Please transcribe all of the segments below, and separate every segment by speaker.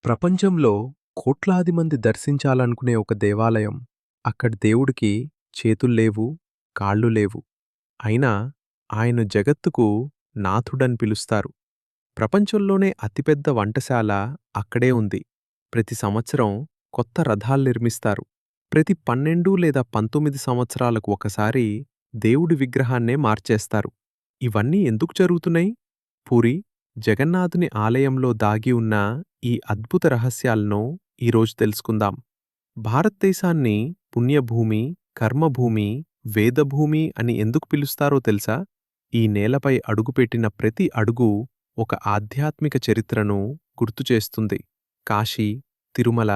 Speaker 1: ప్రపంచంలో కోట్లాది మంది దర్శించాలనుకునే ఒక దేవాలయం. అక్కడి దేవుడికి చేతుల్లేవు, కాళ్ళు లేవు. అయినా ఆయన జగత్తుకు నాథుడని పిలుస్తారు. ప్రపంచంలోనే అతిపెద్ద వంటశాల అక్కడే ఉంది. ప్రతి సంవత్సరం కొత్త రథాలు నిర్మిస్తారు. ప్రతి 12 లేదా 19 సంవత్సరాలకు ఒకసారి దేవుడి విగ్రహాన్నే మార్చేస్తారు. ఇవన్నీ ఎందుకు జరుగుతున్నాయి? పూరి జగన్నాథుని ఆలయంలో దాగి ఉన్న ఈ అద్భుత రహస్యాలను ఈరోజు తెలుసుకుందాం. భారతదేశాన్ని పుణ్యభూమి, కర్మభూమి, వేదభూమి అని ఎందుకు పిలుస్తారో తెలుసా? ఈ నేలపై అడుగుపెట్టిన ప్రతి అడుగు ఒక ఆధ్యాత్మిక చరిత్రను గుర్తుచేస్తుంది. కాశీ, తిరుమల,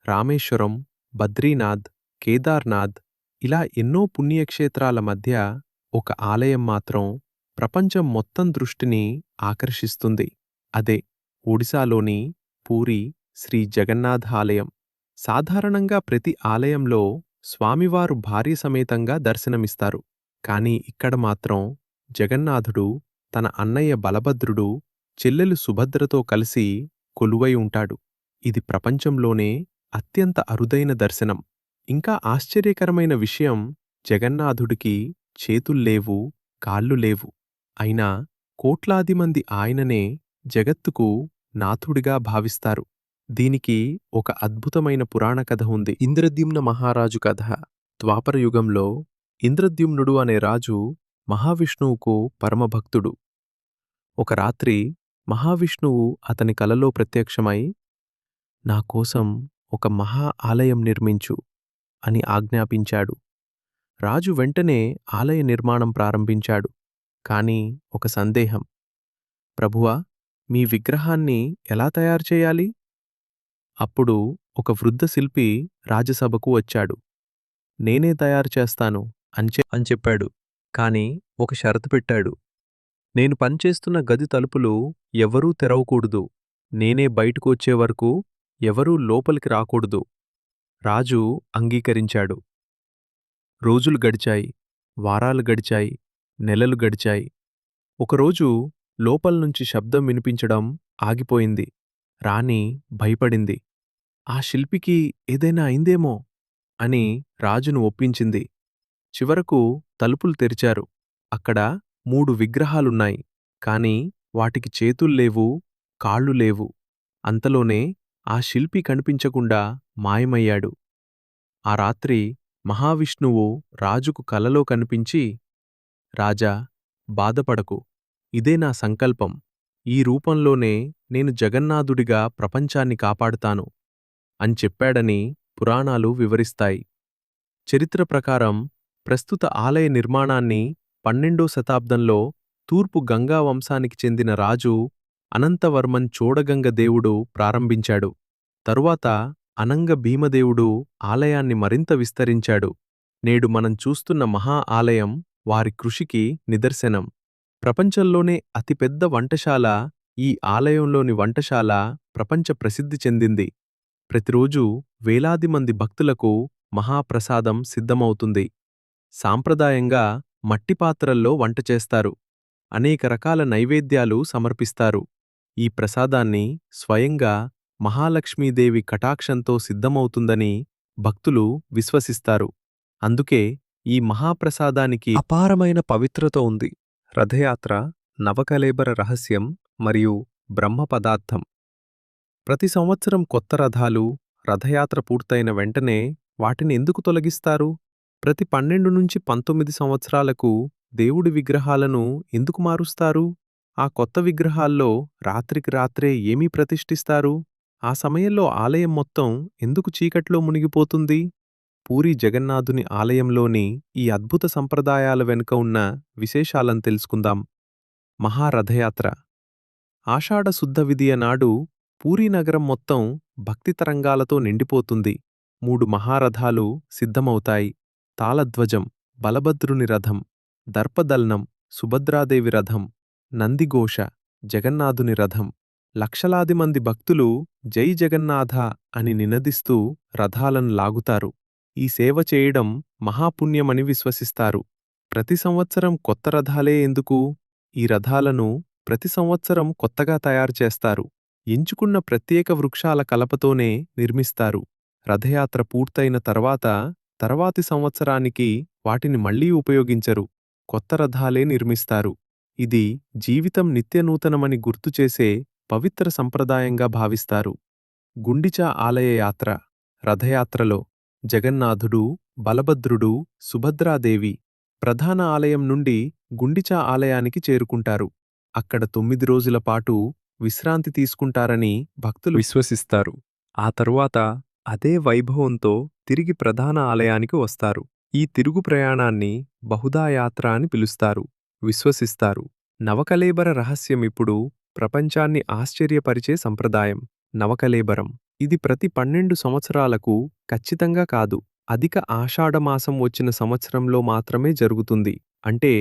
Speaker 1: రామేశ్వరం, బద్రీనాథ్, కేదార్నాథ్ ఇలా ఎన్నో పుణ్యక్షేత్రాల మధ్య ఒక ఆలయం మాత్రం ప్రపంచం మొత్తం దృష్టిని ఆకర్షిస్తుంది. అదే ఒడిశాలోని పూరీ శ్రీ జగన్నాథ ఆలయం. సాధారణంగా ప్రతి ఆలయంలో స్వామివారు భార్య సమేతంగా దర్శనమిస్తారు. కానీ ఇక్కడ మాత్రం జగన్నాథుడు తన అన్నయ్య బలభద్రుడు, చెల్లెలు సుభద్రతో కలిసి కొలువై ఉంటాడు. ఇది ప్రపంచంలోనే అత్యంత అరుదైన దర్శనం. ఇంకా ఆశ్చర్యకరమైన విషయం, జగన్నాథుడికి చేతుల్లేవు, కాళ్ళు లేవు. అయినా కోట్లాది మంది ఆయననే జగత్తుకు నాథుడిగా భావిస్తారు. దీనికి ఒక అద్భుతమైన పురాణ కథ ఉంది. ఇంద్రద్యుమ్న మహారాజు కథ. ద్వాపరయుగంలో ఇంద్రద్యుమ్నుడు అనే రాజు మహావిష్ణువుకు పరమభక్తుడు. ఒక రాత్రి మహావిష్ణువు అతని కలలో ప్రత్యక్షమై, నా కోసం ఒక మహా ఆలయం నిర్మించు అని ఆజ్ఞాపించాడు. రాజు వెంటనే ఆలయ నిర్మాణం ప్రారంభించాడు. కాని ఒక సందేహం. ప్రభువా, మీ విగ్రహాన్ని ఎలా తయారుచేయాలి? అప్పుడు ఒక వృద్ధ శిల్పి రాజసభకు వచ్చాడు. నేనే తయారుచేస్తాను అని చెప్పాడు. కాని ఒక షరతు పెట్టాడు. నేను పనిచేస్తున్న గది తలుపులు ఎవరూ తెరవకూడదు. నేనే బయటకు వచ్చే వరకు ఎవరూ లోపలికి రాకూడదు. రాజు అంగీకరించాడు. రోజులు గడిచాయి, వారాలు గడిచాయి, నెలలు గడిచాయి. ఒకరోజు లోపల్నుంచి శబ్దం వినిపించడం ఆగిపోయింది. రాణి భయపడింది. ఆ శిల్పికి ఏదైనా అయిందేమో అని రాజును ఒప్పించింది. చివరకు తలుపులు తెరిచారు. అక్కడ 3 విగ్రహాలున్నాయి. కాని వాటికి చేతుల్లేవు, కాళ్ళు లేవు. అంతలోనే ఆ శిల్పి కనిపించకుండా మాయమయ్యాడు. ఆ రాత్రి మహావిష్ణువు రాజుకు కలలో కనిపించి, రాజా, బాధపడకు, ఇదే నా సంకల్పం. ఈ రూపంలోనే నేను జగన్నాథుడిగా ప్రపంచాన్ని కాపాడుతాను అని చెప్పాడని పురాణాలు వివరిస్తాయి. చరిత్ర ప్రకారం ప్రస్తుత ఆలయ నిర్మాణాన్ని 12వ శతాబ్దంలో తూర్పు గంగా వంశానికి చెందిన రాజు అనంతవర్మన్ చోడగంగ దేవుడు ప్రారంభించాడు. తరువాత అనంగ భీమదేవుడు ఆలయాన్ని మరింత విస్తరించాడు. నేడు మనం చూస్తున్న మహా ఆలయం వారి కృషికి నిదర్శనం. ప్రపంచంలోనే అతిపెద్ద వంటశాల ఈ ఆలయంలోని వంటశాల ప్రపంచ ప్రసిద్ధి చెందింది. ప్రతిరోజూ వేలాది మంది భక్తులకు మహాప్రసాదం సిద్ధమవుతుంది. సాంప్రదాయంగా మట్టి పాత్రల్లో వంట చేస్తారు. అనేక రకాల నైవేద్యాలు సమర్పిస్తారు. ఈ ప్రసాదాన్ని స్వయంగా మహాలక్ష్మీదేవి కటాక్షంతో సిద్ధమవుతుందని భక్తులు విశ్వసిస్తారు. అందుకే ఈ మహాప్రసాదానికి అపారమైన పవిత్రత ఉంది. రథయాత్ర, నవకళేబర రహస్యం మరియు బ్రహ్మ పదార్థం. ప్రతి సంవత్సరం కొత్త రథాలు, రథయాత్ర పూర్తయిన వెంటనే వాటిని ఎందుకు తొలగిస్తారు? ప్రతి 12 నుంచి 19 సంవత్సరాలకు దేవుడి విగ్రహాలను ఎందుకు మారుస్తారు? ఆ కొత్త విగ్రహాల్లో రాత్రికి రాత్రే ఏమీ ప్రతిష్ఠిస్తారు? ఆ సమయంలో ఆలయం మొత్తం ఎందుకు చీకట్లో మునిగిపోతుంది? పూరీ జగన్నాథుని ఆలయంలోని ఈ అద్భుత సంప్రదాయాల వెనుక ఉన్న విశేషాలను తెలుసుకుందాం. మహారథయాత్ర. ఆషాఢ శుద్ధ విదియ నాడు పూరీ నగరం మొత్తం భక్తి తరంగాలతో నిండిపోతుంది. 3 మహారథాలు సిద్ధమవుతాయి. తాళధ్వజం, బలభద్రుని రథం, దర్పదల్నం, సుభద్రాదేవి రథం, నందిఘోష, జగన్నాథుని రథం. లక్షలాది మంది భక్తులు జై జగన్నాథ అని నినదిస్తూ రథాలను లాగుతారు. ఈ సేవ చేయడం మహాపుణ్యమని విశ్వసిస్తారు. ప్రతి సంవత్సరం కొత్త రథాలే ఎందుకు? ఈ రథాలను ప్రతి సంవత్సరం కొత్తగా తయారు చేస్తారు. ఎంచుకున్న ప్రత్యేక వృక్షాల కలపతోనే నిర్మిస్తారు. రథయాత్ర పూర్తయిన తర్వాతి సంవత్సరానికి వాటిని మళ్లీ ఉపయోగించరు. కొత్త రథాలే నిర్మిస్తారు. ఇది జీవితం నిత్యనూతనమని గుర్తుచేసే పవిత్ర సంప్రదాయంగా భావిస్తారు. గుండిచా ఆలయ యాత్ర. రథయాత్రలో జగన్నాథుడు, బలభద్రుడు, సుభద్రాదేవి ప్రధాన ఆలయం నుండి గుండిచా ఆలయానికి చేరుకుంటారు. అక్కడ 9 రోజుల పాటు విశ్రాంతి తీసుకుంటారని భక్తులు విశ్వసిస్తారు. ఆ తరువాత అదే వైభవంతో తిరిగి ప్రధాన ఆలయానికి వస్తారు. ఈ తిరుగు ప్రయాణాన్ని బహుదా యాత్ర అని పిలుస్తారు, విశ్వసిస్తారు. నవకళేబర రహస్యమిప్పుడు ప్రపంచాన్ని ఆశ్చర్యపరిచే సంప్రదాయం. నవకళేబరం. ఇది ప్రతి 12 సంవత్సరాలకు ఖచ్చితంగా కాదు, అధిక ఆషాఢమాసం వచ్చిన సంవత్సరంలో మాత్రమే జరుగుతుంది. అంటే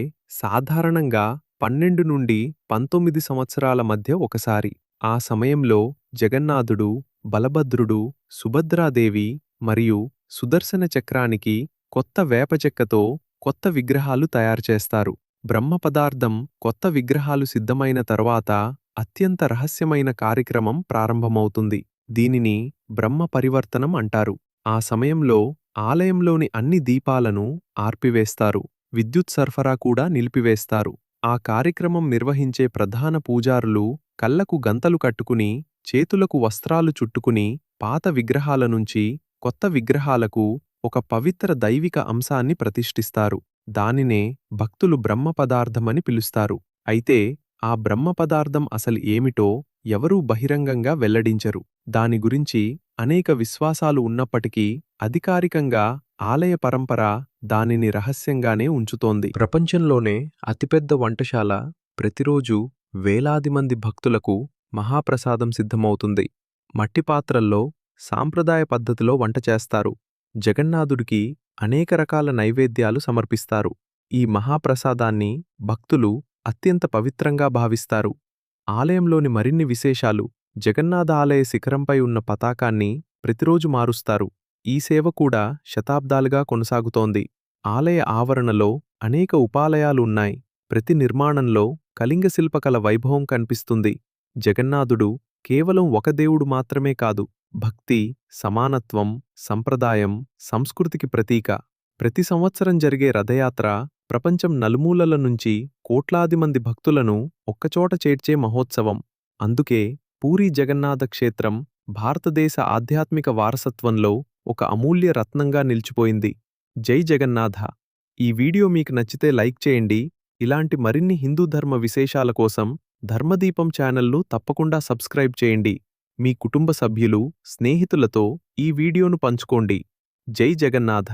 Speaker 1: సాధారణంగా 12 నుండి 19 సంవత్సరాల మధ్య ఒకసారి. ఆ సమయంలో జగన్నాథుడు, బలభద్రుడు, సుభద్రాదేవి మరియు సుదర్శన చక్రానికి కొత్త వేపచెక్కతో కొత్త విగ్రహాలు తయారుచేస్తారు. బ్రహ్మ పదార్థం కొత్త విగ్రహాలు సిద్ధమైన తర్వాత అత్యంత రహస్యమైన కార్యక్రమం ప్రారంభమవుతుంది. దీనిని బ్రహ్మ పరివర్తనం అంటారు. ఆ సమయంలో ఆలయంలోని అన్ని దీపాలను ఆర్పివేస్తారు. విద్యుత్ సరఫరా కూడా నిలిపివేస్తారు. ఆ కార్యక్రమం నిర్వహించే ప్రధాన పూజారులు కళ్లకు గంతలు కట్టుకుని, చేతులకు వస్త్రాలు చుట్టుకుని పాత విగ్రహాల నుంచి కొత్త విగ్రహాలకు ఒక పవిత్ర దైవిక అంశాన్ని ప్రతిష్ఠిస్తారు. దానినే భక్తులు బ్రహ్మ పదార్థమని పిలుస్తారు. అయితే ఆ బ్రహ్మ పదార్థం అసలు ఏమిటో ఎవరూ బహిరంగంగా వెల్లడించరు. దాని గురించి అనేక విశ్వాసాలు ఉన్నప్పటికీ అధికారికంగా ఆలయ పరంపర దానిని రహస్యంగానే ఉంచుతోంది. ప్రపంచంలోనే అతిపెద్ద వంటశాల. ప్రతిరోజూ వేలాది మంది భక్తులకు మహాప్రసాదం సిద్ధమవుతుంది. మట్టి పాత్రల్లో సాంప్రదాయ పద్ధతిలో వంట చేస్తారు. జగన్నాథుడికి అనేక రకాల నైవేద్యాలు సమర్పిస్తారు. ఈ మహాప్రసాదాన్ని భక్తులు అత్యంత పవిత్రంగా భావిస్తారు. ఆలయంలోని మరిన్ని విశేషాలు. జగన్నాథ ఆలయ శిఖరంపై ఉన్న పతాకాన్ని ప్రతిరోజు మారుస్తారు. ఈ సేవ కూడా శతాబ్దాలుగా కొనసాగుతోంది. ఆలయ ఆవరణలో అనేక ఉపాలయాలు ఉన్నాయి. ప్రతి నిర్మాణంలో కళింగ శిల్పకళ వైభవం కనిపిస్తుంది. జగన్నాథుడు కేవలం ఒక దేవుడు మాత్రమే కాదు, భక్తి, సమానత్వం, సంప్రదాయం, సంస్కృతికి ప్రతీక. ప్రతి సంవత్సరం జరిగే రథయాత్ర ప్రపంచం నలుమూలల నుంచి కోట్లాది మంది భక్తులను ఒక్కచోట చేర్చే మహోత్సవం. అందుకే పూరీ జగన్నాథ క్షేత్రం భారతదేశ ఆధ్యాత్మిక వారసత్వంలో ఒక అమూల్య రత్నంగా నిలిచిపోయింది. జై జగన్నాథ. ఈ వీడియో మీకు నచ్చితే లైక్ చేయండి. ఇలాంటి మరిన్ని హిందూ ధర్మ విశేషాల కోసం ధర్మదీపం ఛానల్ను తప్పకుండా సబ్స్క్రైబ్ చేయండి. మీ కుటుంబ సభ్యులు, స్నేహితులతో ఈ వీడియోను పంచుకోండి. జై జగన్నాథ.